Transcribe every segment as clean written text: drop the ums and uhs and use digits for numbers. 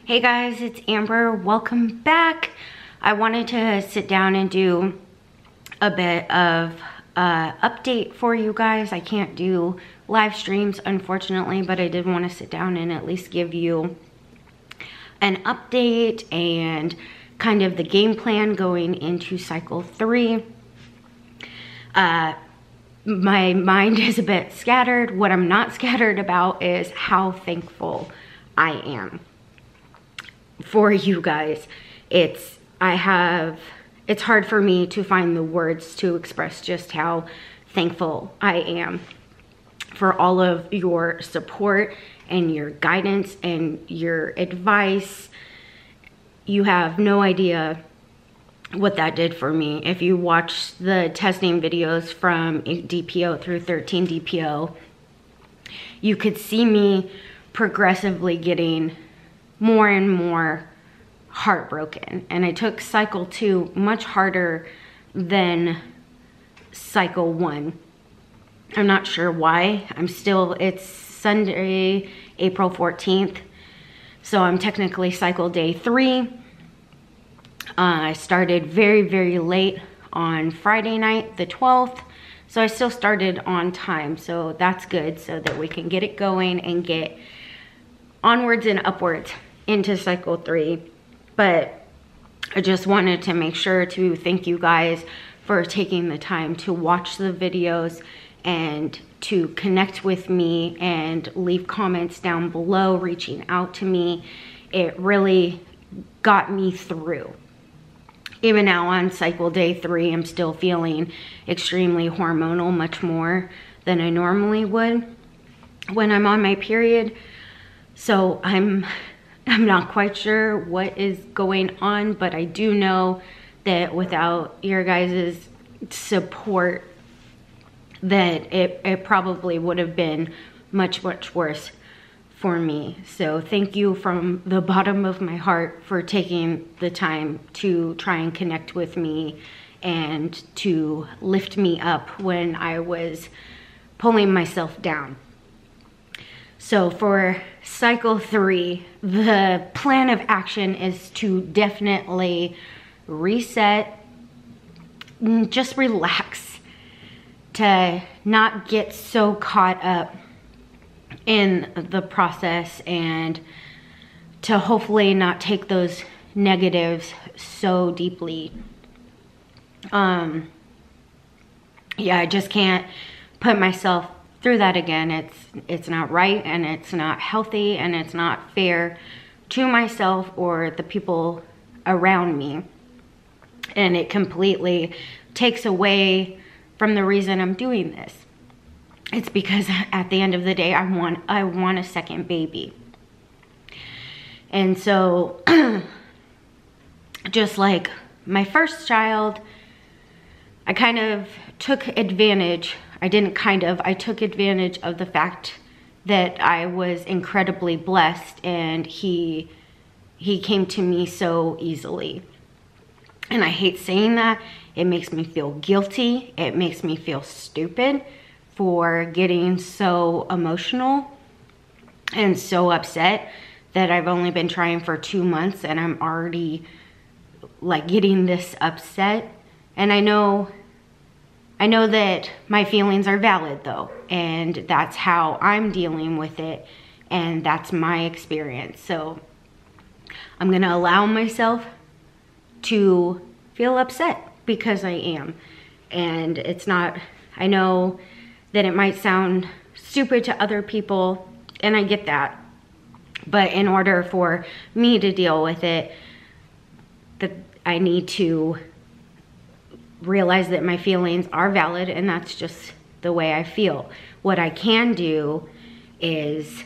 Hey guys, it's Amber. Welcome back. I wanted to sit down and do a bit of update for you guys. I can't do live streams, unfortunately, but I did want to sit down and at least give you an update and kind of the game plan going into cycle 3. My mind is a bit scattered. What I'm not scattered about is how thankful I am for you guys. It's hard for me to find the words to express just how thankful I am for all of your support and your guidance and your advice. You have no idea what that did for me. If you watch the testing videos from 8 DPO through 13 DPO, you could see me progressively getting more and more heartbroken. And I took cycle 2 much harder than cycle 1. I'm not sure why. It's Sunday, April 14th. So I'm technically cycle day 3. I started very, very late on Friday night, the 12th. So I still started on time. So that's good, so that we can get it going and get onwards and upwards into cycle 3. But I just wanted to make sure to thank you guys for taking the time to watch the videos and to connect with me and leave comments down below, reaching out to me. It really got me through. Even now on cycle day 3, I'm still feeling extremely hormonal, much more than I normally would when I'm on my period. So I'm not quite sure what is going on, but I do know that without your guys' support, that it probably would have been much, much worse for me. So thank you from the bottom of my heart for taking the time to try and connect with me and to lift me up when I was pulling myself down. So for cycle 3, the plan of action is to definitely reset, just relax, to not get so caught up in the process and to hopefully not take those negatives so deeply. Yeah, I just can't put myself through that again. It's not right, and it's not healthy, and it's not fair to myself or the people around me. And it completely takes away from the reason I'm doing this. It's because at the end of the day, I want a second baby. And so just like my first child, I kind of took advantage. I took advantage of the fact that I was incredibly blessed and he came to me so easily. And I hate saying that. It makes me feel guilty. It makes me feel stupid for getting so emotional and so upset that I've only been trying for 2 months and I'm already like getting this upset. And I know that my feelings are valid though, and that's how I'm dealing with it, and that's my experience. So I'm gonna allow myself to feel upset because I am. And it's not, I know that it might sound stupid to other people, and I get that. But in order for me to deal with it, that I need to realize that my feelings are valid, and that's just the way I feel. What I can do is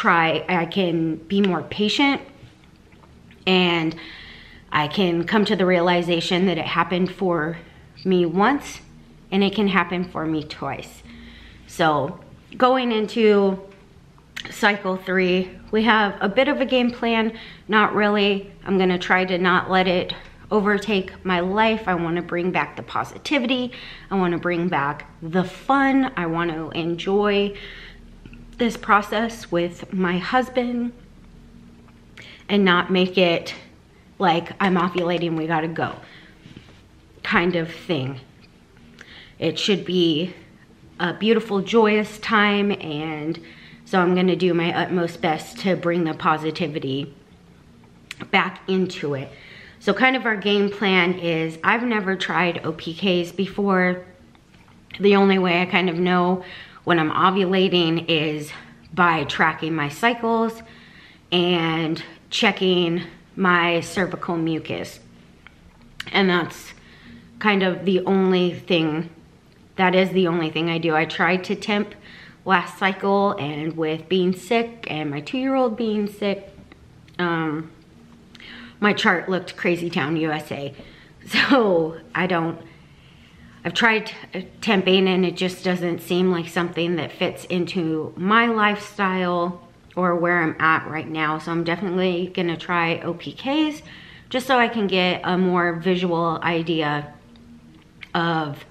I can be more patient, and I can come to the realization that it happened for me once and it can happen for me twice. So going into cycle 3, we have a bit of a game plan. Not really. I'm gonna try to not let it overtake my life. I want to bring back the positivity. I want to bring back the fun. I want to enjoy this process with my husband. and not make it like I'm ovulating, we gotta go kind of thing. It should be a beautiful, joyous time, and so I'm gonna do my utmost best to bring the positivity back into it. So kind of our game plan is, I've never tried OPKs before. The only way I kind of know when I'm ovulating is by tracking my cycles and checking my cervical mucus. And that's kind of the only thing, that is the only thing I do. I tried to temp last cycle, and with being sick and my 2-year-old being sick, my chart looked crazy town USA. So I've tried temping, and it just doesn't seem like something that fits into my lifestyle or where I'm at right now. So I'm definitely gonna try OPKs just so I can get a more visual idea of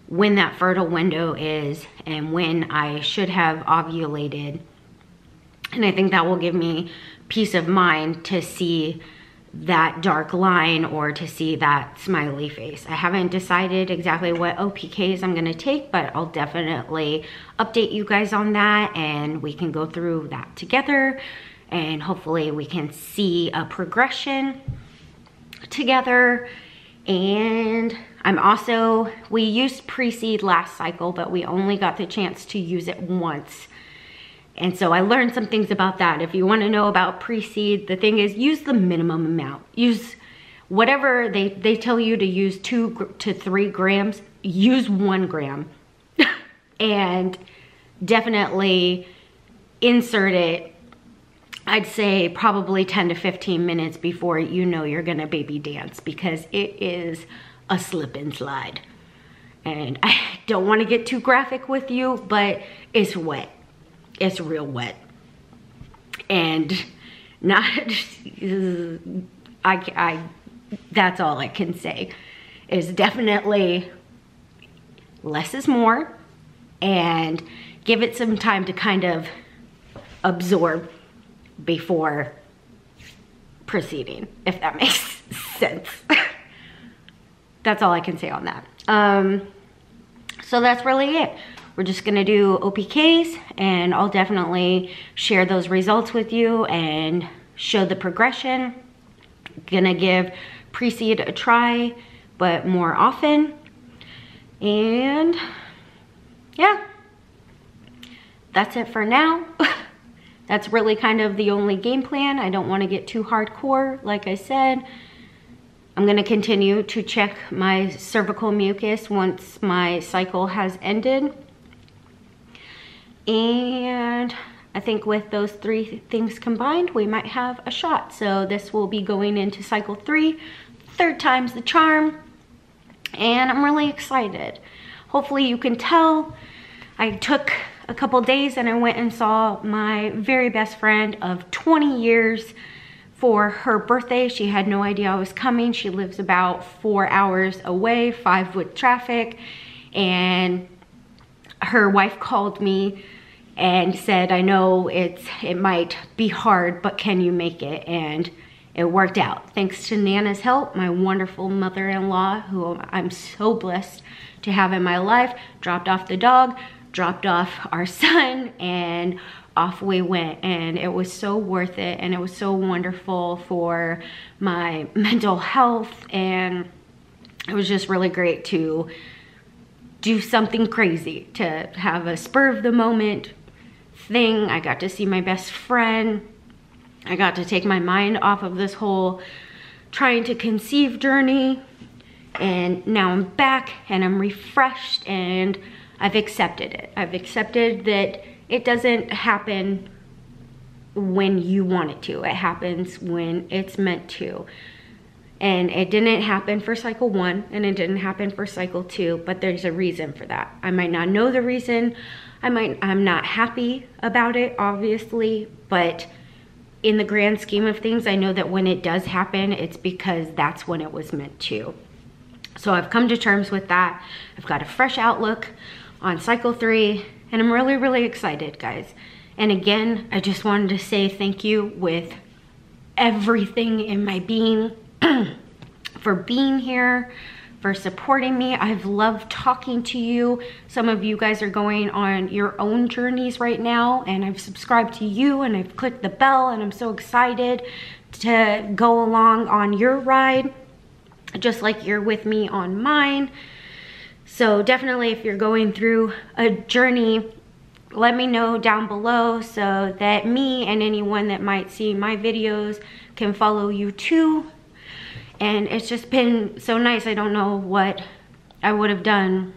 when that fertile window is and when I should have ovulated. And I think that will give me peace of mind to see that dark line or to see that smiley face. I haven't decided exactly what OPKs I'm gonna take, but I'll definitely update you guys on that, and we can go through that together, and hopefully we can see a progression together. And we used pre-seed last cycle, but we only got the chance to use it once. And so I learned some things about that. If you want to know about pre-seed, the thing is, use the minimum amount. Use whatever they tell you to use, 2 to 3 grams, use 1 gram. And definitely insert it, I'd say probably 10 to 15 minutes before you know you're gonna baby dance, because it is a slip and slide. And I don't want to get too graphic with you, but it's wet. It's real wet. And not, that's all I can say, is definitely less is more, and give it some time to kind of absorb before proceeding, if that makes sense. That's all I can say on that. So that's really it. We're just gonna do OPKs, and I'll definitely share those results with you and show the progression. Gonna give pre-seed a try, but more often. And yeah, that's it for now. That's really kind of the only game plan. I don't want to get too hardcore, like I said. I'm gonna continue to check my cervical mucus once my cycle has ended. And I think with those 3 things combined, we might have a shot. So this will be going into cycle 3, 3rd time's the charm. And I'm really excited. Hopefully you can tell, I took a couple days and I went and saw my very best friend of 20 years for her birthday. She had no idea I was coming. She lives about 4 hours away, 5 with traffic. And her wife called me and said, I know it might be hard, but can you make it? And it worked out. Thanks to Nana's help, my wonderful mother-in-law, who I'm so blessed to have in my life, dropped off the dog, dropped off our son, and off we went. And it was so worth it, and it was so wonderful for my mental health, and it was just really great to do something crazy, to have a spur of the moment thing. I got to see my best friend. I got to take my mind off of this whole trying to conceive journey, and now I'm back and I'm refreshed, and I've accepted it. I've accepted that it doesn't happen when you want it to. It happens when it's meant to. And it didn't happen for cycle 1, and it didn't happen for cycle 2, but there's a reason for that. I might not know the reason. I'm not happy about it, obviously, but in the grand scheme of things, I know that when it does happen, it's because that's when it was meant to. So I've come to terms with that. I've got a fresh outlook on cycle 3, and I'm really, really excited, guys. And again, I just wanted to say thank you with everything in my being for being here, for supporting me. I've loved talking to you. Some of you guys are going on your own journeys right now, and I've subscribed to you and I've clicked the bell, and I'm so excited to go along on your ride, just like you're with me on mine. So definitely, if you're going through a journey, let me know down below so that me and anyone that might see my videos can follow you too. And it's just been so nice. I don't know what I would have done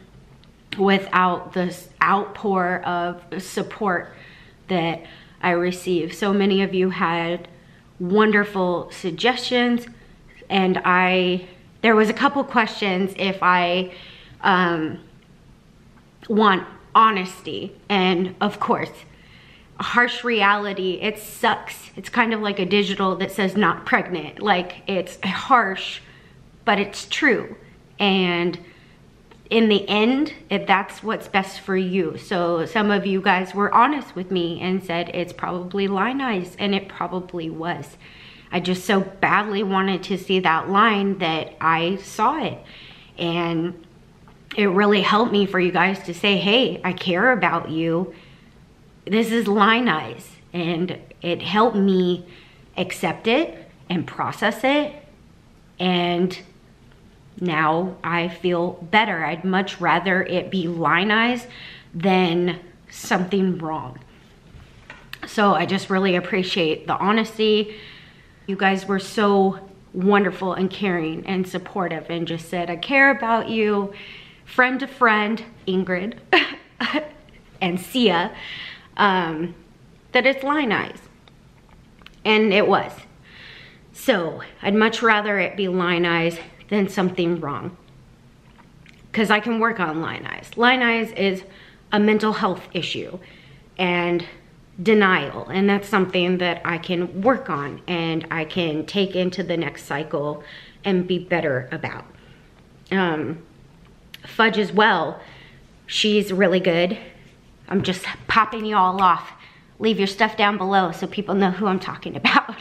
without this outpour of support that I received. So many of you had wonderful suggestions, and there was a couple questions if I want honesty. And of course, harsh reality, it sucks. It's kind of like a digital that says not pregnant. Like, it's harsh, but it's true. And in the end, that's what's best for you. So some of you guys were honest with me and said it's probably line eyes, and it probably was. I just so badly wanted to see that line that I saw it. And it really helped me for you guys to say, hey, I care about you. This is line eyes. And it helped me accept it and process it. And now I feel better. I'd much rather it be line eyes than something wrong. So I just really appreciate the honesty. You guys were so wonderful and caring and supportive, and just said, I care about you. Friend to friend, Ingrid and Sia, that it's line eyes. And it was. So I'd much rather it be line eyes than something wrong, because I can work on line eyes. Line eyes is a mental health issue and denial, and that's something that I can work on and I can take into the next cycle and be better about. Fudge as well, she's really good. I'm just popping you all off. Leave your stuff down below so people know who I'm talking about.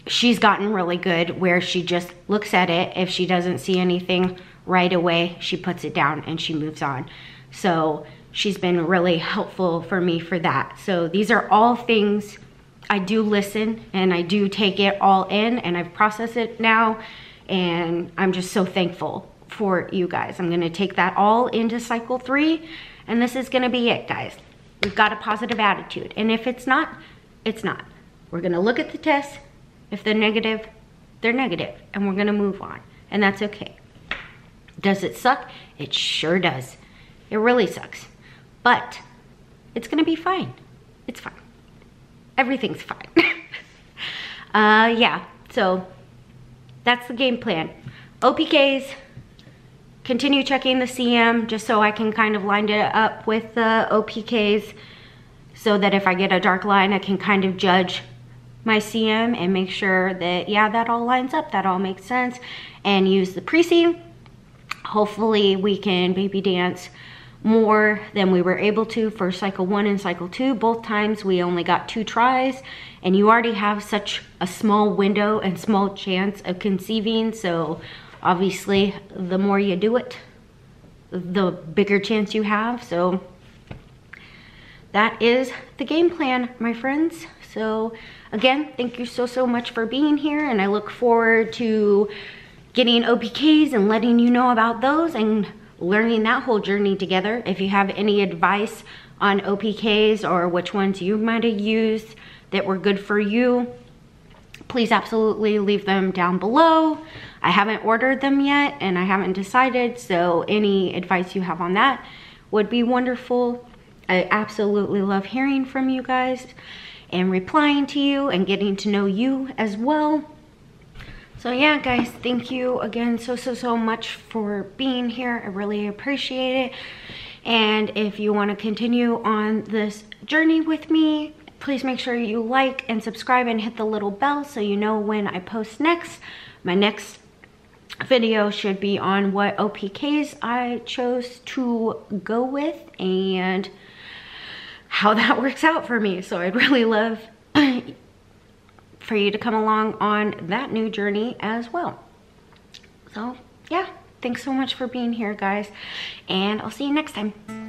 She's gotten really good where she just looks at it. If she doesn't see anything right away, she puts it down and she moves on. So she's been really helpful for me for that. So these are all things I do listen, and I do take it all in, and I've processed it now, and I'm just so thankful for you guys. I'm gonna take that all into cycle 3, and this is gonna be it, guys. We've got a positive attitude, and if it's not, it's not. We're gonna look at the test. If they're negative, and we're gonna move on, and that's okay. Does it suck? It sure does. It really sucks, but it's gonna be fine. It's fine. Everything's fine. Yeah, so that's the game plan. OPKs, continue checking the CM just so I can kind of line it up with the OPKs, so that if I get a dark line, I can kind of judge my CM and make sure that, yeah, that all lines up, that all makes sense, and use the pre-C. Hopefully we can baby dance more than we were able to for cycle 1 and cycle 2. Both times we only got 2 tries, and you already have such a small window and small chance of conceiving. So obviously the more you do it, the bigger chance you have. So that is the game plan, my friends. So again, thank you so much for being here, and I look forward to getting OPKs and letting you know about those and learning that whole journey together. If you have any advice on OPKs or which ones you might have used that were good for you, please absolutely leave them down below. I haven't ordered them yet and I haven't decided, so any advice you have on that would be wonderful. I absolutely love hearing from you guys and replying to you and getting to know you as well. So yeah, guys, thank you again so much for being here. I really appreciate it. And if you want to continue on this journey with me, please make sure you like and subscribe and hit the little bell so you know when I post next. My next video should be on what OPKs I chose to go with and how that works out for me. So I'd really love for you to come along on that new journey as well. So yeah, thanks so much for being here, guys, and I'll see you next time.